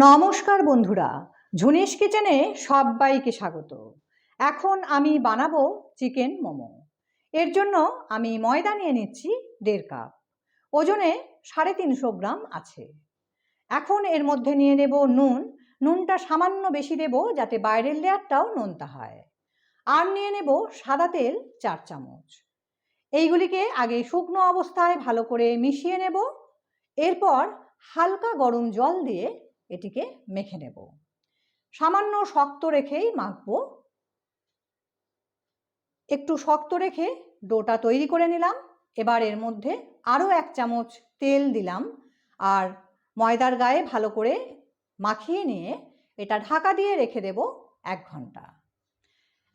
নমস্কার বন্ধুরা, ঝুনিস কিচেনে সবাইকে স্বাগত। এখন আমি বানাবো চিকেন মোমো। এর জন্য আমি ময়দা নিয়ে নিচ্ছি 1.5 কাপ, ওজনে 350 গ্রাম আছে। এখন এর মধ্যে নিয়ে নেব নুন। নুনটা সামান্য বেশি দেব যাতে বাইরের লেয়ারটাও নোনতা হয়। আর নিয়ে নেব সাদা তেল 4 চামচ। এইগুলিকে আগে শুকনো অবস্থায় ভালো করে মিশিয়ে নেব। এরপর হালকা গরম জল দিয়ে এটিকে মেখে নেব। সামান্য শক্ত রেখেই মাখবো। একটু শক্ত রেখে ডোটা তৈরি করে নিলাম। এবার এর মধ্যে আরও 1 চামচ তেল দিলাম আর ময়দার গায়ে ভালো করে মাখিয়ে নিয়ে এটা ঢাকা দিয়ে রেখে দেব 1 ঘন্টা।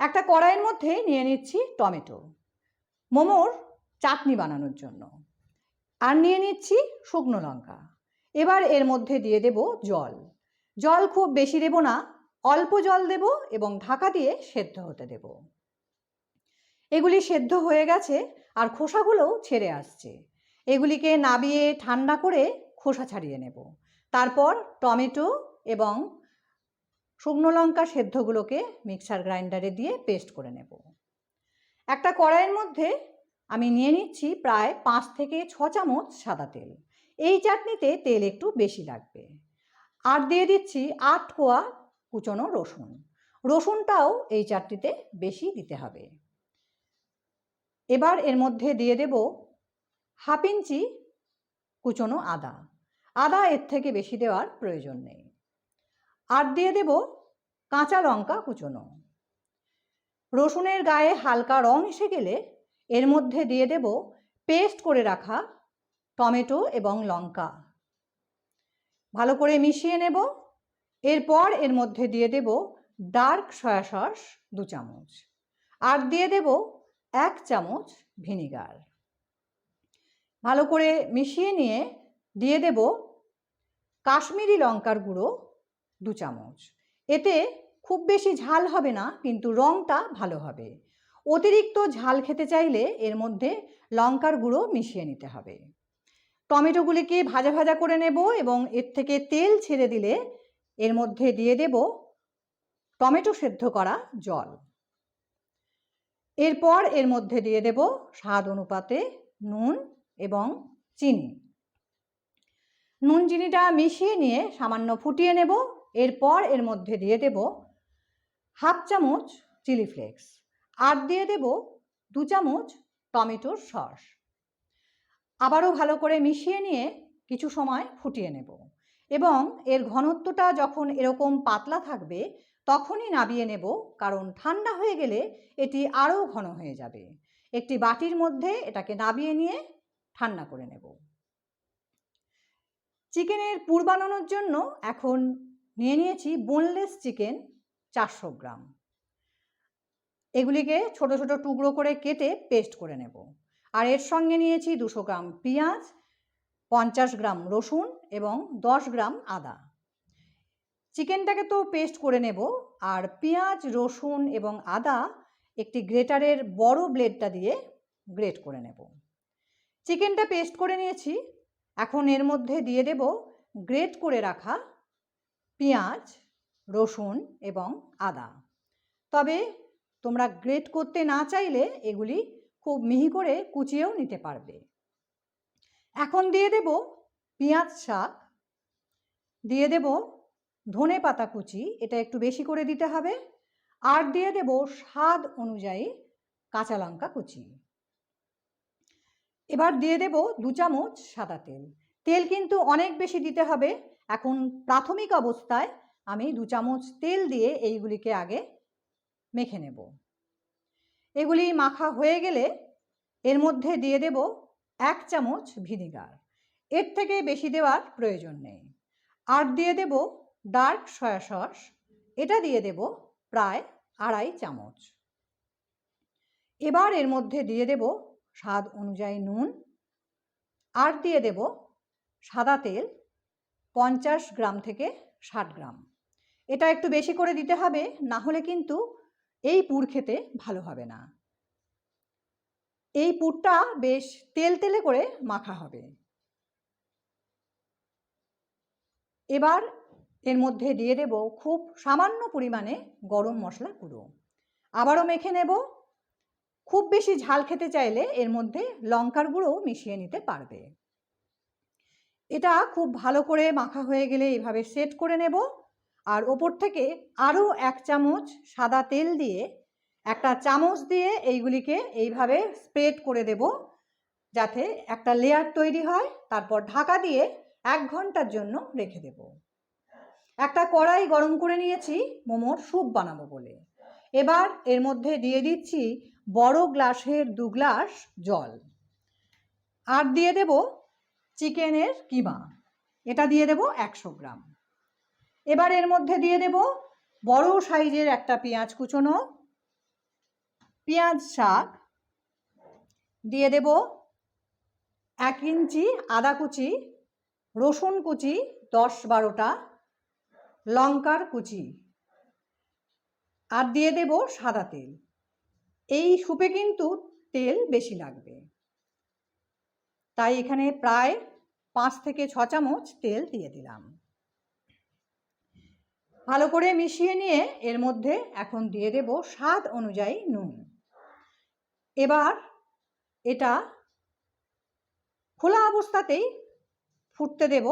একটা কড়াইয়ের মধ্যে নিয়ে নিচ্ছি টমেটো মোমোর চাটনি বানানোর জন্য, আর নিয়ে নিচ্ছি শুকনো লঙ্কা। এবার এর মধ্যে দিয়ে দেব জল। জল খুব বেশি দেব না, অল্প জল দেব এবং ঢাকা দিয়ে সেদ্ধ হতে দেব। এগুলি সেদ্ধ হয়ে গেছে আর খোসাগুলোও ছেড়ে আসছে। এগুলিকে নাবিয়ে ঠান্ডা করে খোসা ছাড়িয়ে নেব। তারপর টমেটো এবং শুকনো লঙ্কা সেদ্ধগুলোকে মিক্সার গ্রাইন্ডারে দিয়ে পেস্ট করে নেব। একটা কড়াইয়ের মধ্যে আমি নিয়ে নিচ্ছি প্রায় 5 থেকে 6 চামচ সাদা তেল। এই চাটনিতে তেল একটু বেশি লাগবে। আর দিয়ে দিচ্ছি 8 কোয়া কুচনো রসুন। রসুনটাও এই চাটনিতে বেশি দিতে হবে। এবার এর মধ্যে দিয়ে দেব 1/2 ইঞ্চি কুচনো আদা। আদা এর থেকে বেশি দেওয়ার প্রয়োজন নেই। আর দিয়ে দেব কাঁচা লঙ্কা কুচনো। রসুনের গায়ে হালকা রং এসে গেলে এর মধ্যে দিয়ে দেব পেস্ট করে রাখা টমেটো এবং লঙ্কা। ভালো করে মিশিয়ে নেব। এরপর এর মধ্যে দিয়ে দেব ডার্ক সয়া সস 2 চামচ আর দিয়ে দেব 1 চামচ ভিনিগার। ভালো করে মিশিয়ে নিয়ে দিয়ে দেব কাশ্মীরি লঙ্কার গুঁড়ো 2 চামচ। এতে খুব বেশি ঝাল হবে না, কিন্তু রঙটা ভালো হবে। অতিরিক্ত ঝাল খেতে চাইলে এর মধ্যে লঙ্কার গুঁড়ো মিশিয়ে নিতে হবে। টমেটোগুলিকে ভাজা ভাজা করে নেব এবং এর থেকে তেল ছেড়ে দিলে এর মধ্যে দিয়ে দেব টমেটো সেদ্ধ করা জল। এরপর এর মধ্যে দিয়ে দেব স্বাদ অনুপাতে নুন এবং চিনি। নুন চিনিটা মিশিয়ে নিয়ে সামান্য ফুটিয়ে নেব। এরপর এর মধ্যে দিয়ে দেব 1/2 চামচ চিলি ফ্লেক্স আর দিয়ে দেব 2 চামচ টমেটোর সস। আবারও ভালো করে মিশিয়ে নিয়ে কিছু সময় ফুটিয়ে নেব এবং এর ঘনত্বটা যখন এরকম পাতলা থাকবে তখনই নাবিয়ে নেব, কারণ ঠান্ডা হয়ে গেলে এটি আরও ঘন হয়ে যাবে। একটি বাটির মধ্যে এটাকে নাবিয়ে নিয়ে ঠান্ডা করে নেব। চিকেনের পুর বানানোর জন্য এখন নিয়ে নিয়েছি বোনলেস চিকেন 400 গ্রাম। এগুলিকে ছোট ছোট টুকরো করে কেটে পেস্ট করে নেব। আর এর সঙ্গে নিয়েছি 200 গ্রাম পেঁয়াজ, 50 গ্রাম রসুন এবং 10 গ্রাম আদা। চিকেনটাকে তো পেস্ট করে নেব, আর পেঁয়াজ, রসুন এবং আদা একটি গ্রেটারের বড় ব্লেডটা দিয়ে গ্রেট করে নেব। চিকেনটা পেস্ট করে নিয়েছি। এখন এর মধ্যে দিয়ে দেব গ্রেট করে রাখা পেঁয়াজ, রসুন এবং আদা। তবে তোমরা গ্রেট করতে না চাইলে এগুলি খুব মিহি করে কুচিয়েও নিতে পারবে। এখন দিয়ে দেব পেঁয়াজ শাক, দিয়ে দেব ধনে পাতা কুচি, এটা একটু বেশি করে দিতে হবে, আর দিয়ে দেব স্বাদ অনুযায়ী কাঁচা লঙ্কা কুচি। এবার দিয়ে দেব 2 চামচ সাদা তেল। তেল কিন্তু অনেক বেশি দিতে হবে। এখন প্রাথমিক অবস্থায় আমি 2 চামচ তেল দিয়ে এইগুলিকে আগে মেখে নেব। এগুলি মাখা হয়ে গেলে এর মধ্যে দিয়ে দেব 1 চামচ ভিনিগার। এর থেকে বেশি দেওয়ার প্রয়োজন নেই। আর দিয়ে দেব ডার্ক সয়া সস, এটা দিয়ে দেব প্রায় 2.5 চামচ। এবার এর মধ্যে দিয়ে দেব স্বাদ অনুযায়ী নুন আর দিয়ে দেব সাদা তেল 50 গ্রাম থেকে 60 গ্রাম। এটা একটু বেশি করে দিতে হবে, না হলে কিন্তু এই পুর খেতে ভালো হবে না। এই পুরটা বেশ তেলতেলে করে মাখা হবে। এবার এর মধ্যে দিয়ে দেব খুব সামান্য পরিমাণে গরম মশলা গুঁড়ো। আবারও মেখে নেব। খুব বেশি ঝাল খেতে চাইলে এর মধ্যে লঙ্কার গুঁড়োও মিশিয়ে নিতে পারবে। এটা খুব ভালো করে মাখা হয়ে গেলে এইভাবে সেট করে নেব। আর ওপর থেকে আরও 1 চামচ সাদা তেল দিয়ে একটা চামচ দিয়ে এইগুলিকে এইভাবে স্প্রেড করে দেব, যাতে একটা লেয়ার তৈরি হয়। তারপর ঢাকা দিয়ে 1 ঘন্টার জন্য রেখে দেব। একটা কড়াই গরম করে নিয়েছি মোমোর স্যুপ বানাবো বলে। এবার এর মধ্যে দিয়ে দিচ্ছি বড় গ্লাসের 2 গ্লাস জল। আর দিয়ে দেব চিকেনের কিমা, এটা দিয়ে দেব 100 গ্রাম। এবার এর মধ্যে দিয়ে দেব বড় সাইজের একটা পেঁয়াজ কুচোনো, পেঁয়াজ শাক দিয়ে দেব, 1 ইঞ্চি আদা কুচি, রসুন কুচি 10-12টা, লঙ্কার কুচি, আর দিয়ে দেব সাদা তেল। এই স্যুপে কিন্তু তেল বেশি লাগবে, তাই এখানে প্রায় 5 থেকে 6 চামচ তেল দিয়ে দিলাম। ভালো করে মিশিয়ে নিয়ে এর মধ্যে এখন দিয়ে দেব স্বাদ অনুযায়ী নুন। এবার এটা খোলা অবস্থাতেই ফুটতে দেব,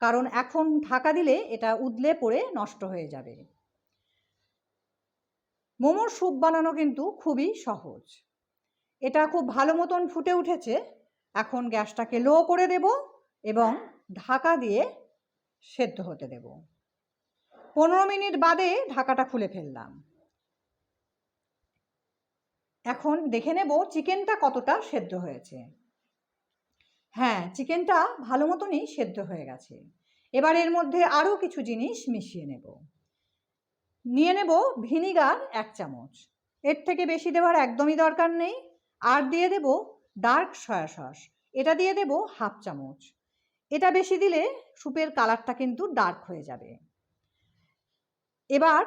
কারণ এখন ঢাকা দিলে এটা উদলে পড়ে নষ্ট হয়ে যাবে। মোমোর স্যুপ বানানো কিন্তু খুবই সহজ। এটা খুব ভালো মতন ফুটে উঠেছে। এখন গ্যাসটাকে লো করে দেব এবং ঢাকা দিয়ে সেদ্ধ হতে দেব। 15 মিনিট বাদে ঢাকাটা খুলে ফেললাম। এখন দেখে নেব চিকেনটা কতটা সেদ্ধ হয়েছে। হ্যাঁ, চিকেনটা ভালো মতনই সেদ্ধ হয়ে গেছে। এবার এর মধ্যে আরও কিছু জিনিস মিশিয়ে নেব। নিয়ে নেব ভিনিগার 1 চামচ, এর থেকে বেশি দেওয়ার একদমই দরকার নেই। আর দিয়ে দেব ডার্ক সয়া সস, এটা দিয়ে দেব 1/2 চামচ। এটা বেশি দিলে স্যুপের কালারটা কিন্তু ডার্ক হয়ে যাবে। এবার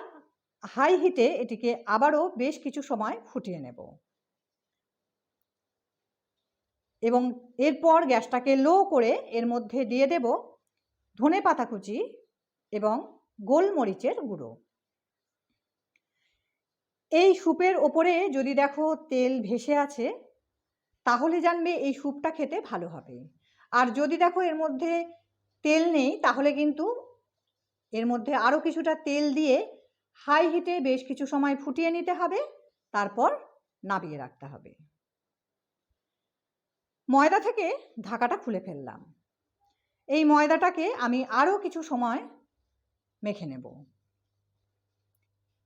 হাই হিটে এটিকে আবারও বেশ কিছু সময় ফুটিয়ে নেব এবং এরপর গ্যাসটাকে লো করে এর মধ্যে দিয়ে দেব ধনেপাতা কুচি এবং গোলমরিচের গুঁড়ো। এই স্যুপের ওপরে যদি দেখো তেল ভেসে আছে, তাহলে জানবে এই স্যুপটা খেতে ভালো হবে। আর যদি দেখো এর মধ্যে তেল নেই, তাহলে কিন্তু এর মধ্যে আরও কিছুটা তেল দিয়ে হাই হিটে বেশ কিছু সময় ফুটিয়ে নিতে হবে, তারপর নামিয়ে রাখতে হবে। ময়দা থেকে ঢাকাটা খুলে ফেললাম। এই ময়দাটাকে আমি আরও কিছু সময় মেখে নেব।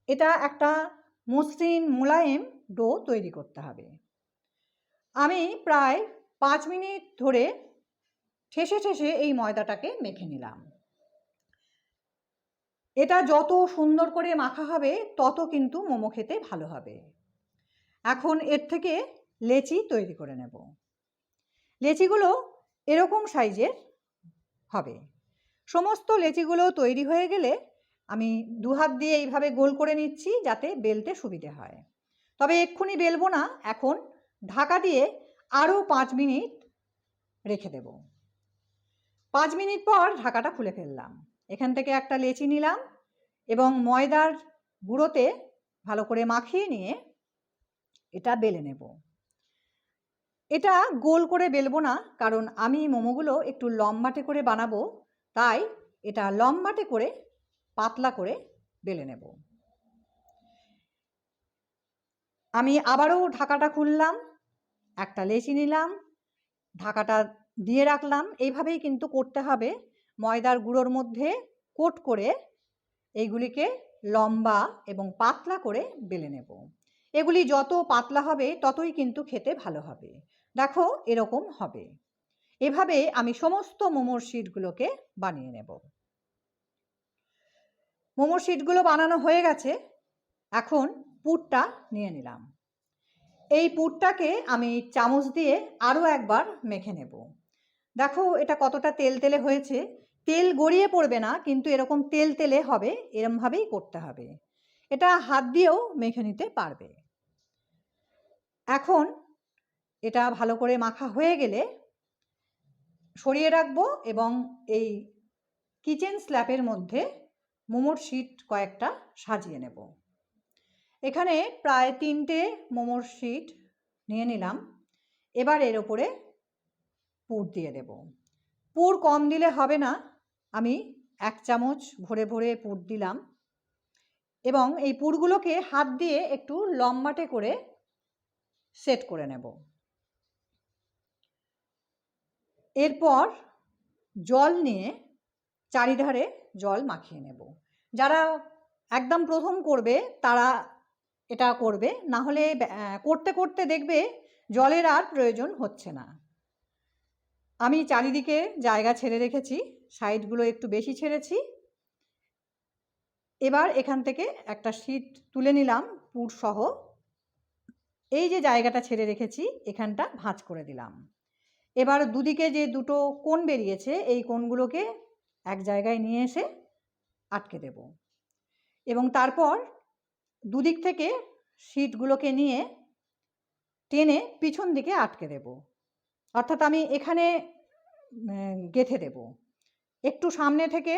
এটা একটা মসৃণ মোলায়েম ডো তৈরি করতে হবে। আমি প্রায় 5 মিনিট ধরে ঠেসে ঠেসে এই ময়দাটাকে মেখে নিলাম। এটা যত সুন্দর করে মাখা হবে তত কিন্তু মোমো খেতে ভালো হবে। এখন এর থেকে লেচি তৈরি করে নেব। লেচিগুলো এরকম সাইজের হবে। সমস্ত লেচিগুলো তৈরি হয়ে গেলে আমি 2 হাত দিয়ে এইভাবে গোল করে নিচ্ছি, যাতে বেলতে সুবিধে হয়। তবে এক্ষুনি বেলবো না, এখন ঢাকা দিয়ে আরও 5 মিনিট রেখে দেব। 5 মিনিট পর ঢাকাটা খুলে ফেললাম। এখান থেকে একটা লেচি নিলাম এবং ময়দার গুঁড়োতে ভালো করে মাখিয়ে নিয়ে এটা বেলে নেব। এটা গোল করে বেলবো না, কারণ আমি মোমোগুলো একটু লম্বাটে করে বানাবো, তাই এটা লম্বাটে করে পাতলা করে বেলে নেব। আমি আবারও ঢাকাটা খুললাম, একটা লেচি নিলাম, ঢাকাটা দিয়ে রাখলাম। এইভাবেই কিন্তু করতে হবে। ময়দার গুঁড়োর মধ্যে কোট করে এইগুলিকে লম্বা এবং পাতলা করে বেলে নেব। এগুলি যত পাতলা হবে ততই কিন্তু খেতে ভালো হবে। দেখো এরকম হবে। এভাবে আমি সমস্ত মোমোর শিটগুলোকে বানিয়ে নেব। মোমোর শিটগুলো বানানো হয়ে গেছে। এখন পুরটা নিয়ে নিলাম। এই পুরটাকে আমি চামচ দিয়ে আরও একবার মেখে নেব। দেখো এটা কতটা তেলতেলে হয়েছে। তেল গড়িয়ে পড়বে না, কিন্তু এরকম তেলতেলে হবে, এরমভাবেই করতে হবে। এটা হাত দিয়েও মেখে নিতে পারবে। এখন এটা ভালো করে মাখা হয়ে গেলে সরিয়ে রাখবো এবং এই কিচেন স্ল্যাপের মধ্যে মোমোর শিট কয়েকটা সাজিয়ে নেব। এখানে প্রায় 3টে মোমোর শিট নিয়ে নিলাম। এবার এর ওপরে পুর দিয়ে দেব। পুর কম দিলে হবে না, আমি 1 চামচ ভরে ভরে পুর দিলাম এবং এই পুরগুলোকে হাত দিয়ে একটু লম্বাটে করে সেট করে নেব। এরপর জল নিয়ে চারিধারে জল মাখিয়ে নেব। যারা একদম প্রথম করবে তারা এটা করবে, না হলে করতে করতে দেখবে জলের আর প্রয়োজন হচ্ছে না। আমি চারিদিকে জায়গা ছেড়ে রেখেছি, সাইডগুলো একটু বেশি ছেড়েছি। এবার এখান থেকে একটা শিট তুলে নিলাম পুর সহ। এই যে জায়গাটা ছেড়ে রেখেছি এখানটা ভাঁজ করে দিলাম। এবার দুদিকে যে দুটো কোণ বেরিয়েছে এই কোণগুলোকে এক জায়গায় নিয়ে এসে আটকে দেব এবং তারপর দুদিক থেকে শিটগুলোকে নিয়ে টেনে পিছন দিকে আটকে দেব। অর্থাৎ আমি এখানে গেঁথে দেব। একটু সামনে থেকে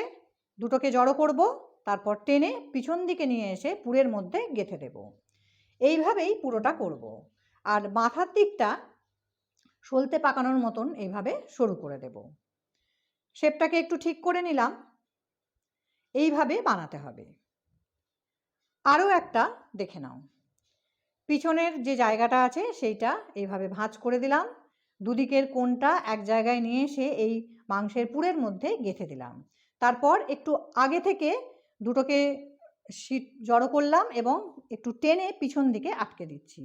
দুটোকে জড়ো করব, তারপর টেনে পিছন দিকে নিয়ে এসে পুরের মধ্যে গেঁথে দেব। এইভাবেই পুরোটা করব। আর মাথার দিকটা সলতে পাকানোর মতন এইভাবে সরু করে দেব। শেপটাকে একটু ঠিক করে নিলাম। এইভাবে বানাতে হবে। আরও একটা দেখে নাও। পিছনের যে জায়গাটা আছে সেইটা এইভাবে ভাঁজ করে দিলাম। দুদিকের কোণটা এক জায়গায় নিয়ে এসে এই মাংসের পুরের মধ্যে গেঁথে দিলাম। তারপর একটু আগে থেকে দুটোকে শিট জড়ো করলাম এবং একটু টেনে পিছন দিকে আটকে দিচ্ছি।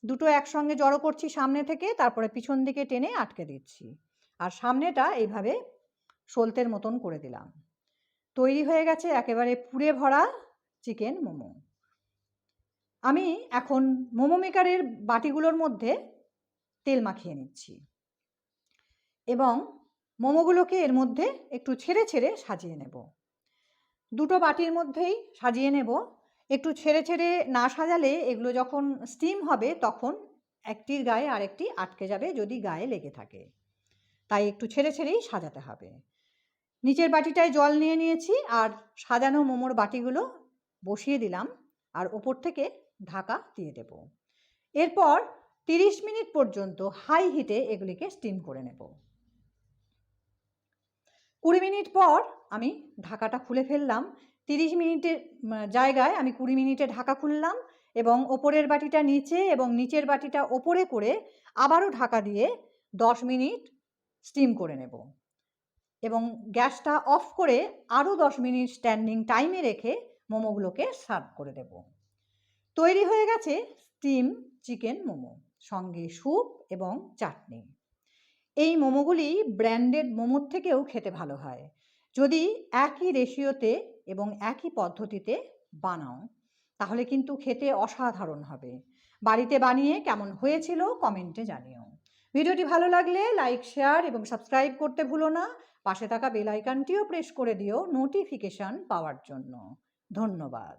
দুটো একসঙ্গে জড়ো করছি সামনে থেকে, তারপরে পিছন দিকে টেনে আটকে দিচ্ছি। আর সামনেটা এইভাবে সলতের মতন করে দিলাম। তৈরি হয়ে গেছে একেবারে পুরে ভরা চিকেন মোমো। আমি এখন মোমো মেকারের বাটিগুলোর মধ্যে তেল মাখিয়ে নিচ্ছি এবং মোমোগুলোকে এর মধ্যে একটু ছেড়ে ছেড়ে সাজিয়ে নেব। দুটো বাটির মধ্যেই সাজিয়ে নেব। একটু ছেড়ে ছেড়ে না সাজালে এগুলো যখন স্টিম হবে তখন একটির গায়ে আরেকটি আটকে যাবে যদি গায়ে লেগে থাকে, তাই একটু ছেড়ে ছেড়েই সাজাতে হবে। নিচের বাটিটায় জল নিয়ে নিয়েছি আর সাজানো মোমোর বাটিগুলো বসিয়ে দিলাম আর ওপর থেকে ঢাকা দিয়ে দেব। এরপর 30 মিনিট পর্যন্ত হাই হিটে এগুলিকে স্টিম করে নেব। 20 মিনিট পর আমি ঢাকাটা খুলে ফেললাম। 30 মিনিটের জায়গায় আমি 20 মিনিটে ঢাকা খুললাম এবং ওপরের বাটিটা নিচে এবং নিচের বাটিটা ওপরে করে আবারও ঢাকা দিয়ে 10 মিনিট স্টিম করে নেব এবং গ্যাসটা অফ করে আরও 10 মিনিট স্ট্যান্ডিং টাইমে রেখে মোমোগুলোকে সার্ভ করে দেব। তৈরি হয়ে গেছে স্টিম চিকেন মোমো, সঙ্গে স্যুপ এবং চাটনি। এই মোমোগুলি ব্র্যান্ডেড মোমোর থেকেও খেতে ভালো হয় যদি একই রেশিওতে এবং একই পদ্ধতিতে বানাও, তাহলে কিন্তু খেতে অসাধারণ হবে। বাড়িতে বানিয়ে কেমন হয়েছিল কমেন্টে জানিও। ভিডিওটি ভালো লাগলে লাইক, শেয়ার এবং সাবস্ক্রাইব করতে ভুলো না। পাশে থাকা বেল আইকনটিও প্রেস করে দিও নোটিফিকেশন পাওয়ার জন্য। ধন্যবাদ।